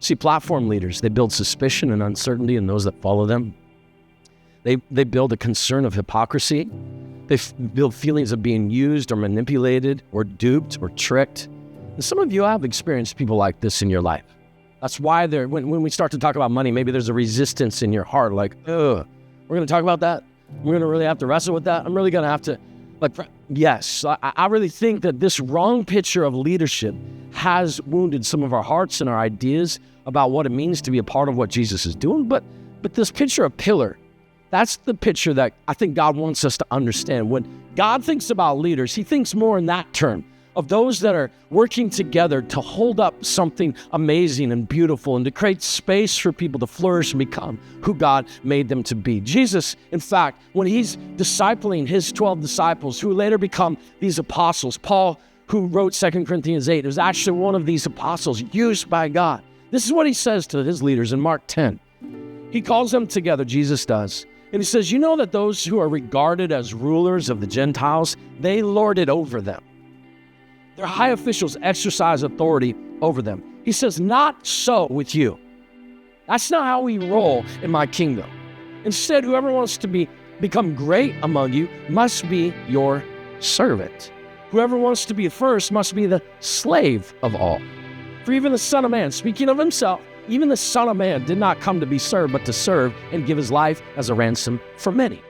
See, platform leaders, they build suspicion and uncertainty in those that follow them. They build a concern of hypocrisy. They build feelings of being used or manipulated or duped or tricked. And some of you have experienced people like this in your life. That's why when we start to talk about money, maybe there's a resistance in your heart, like, ugh, we're going to talk about that? We're going to really have to wrestle with that? I'm really going to have to, yes, I really think that this wrong picture of leadership has wounded some of our hearts and our ideas about what it means to be a part of what Jesus is doing. But this picture of pillar, that's the picture that I think God wants us to understand. When God thinks about leaders, he thinks more in that term of those that are working together to hold up something amazing and beautiful and to create space for people to flourish and become who God made them to be. Jesus, in fact, when he's discipling his 12 disciples who later become these apostles, Paul, who wrote 2 Corinthians 8, was actually one of these apostles used by God. This is what he says to his leaders in Mark 10. He calls them together, Jesus does, and he says, you know that those who are regarded as rulers of the Gentiles, they lord it over them. Their high officials exercise authority over them. He says, not so with you. That's not how we roll in my kingdom. Instead, whoever wants to become great among you must be your servant. Whoever wants to be first must be the slave of all. For even the Son of Man, speaking of himself, even the Son of Man did not come to be served, but to serve and give his life as a ransom for many.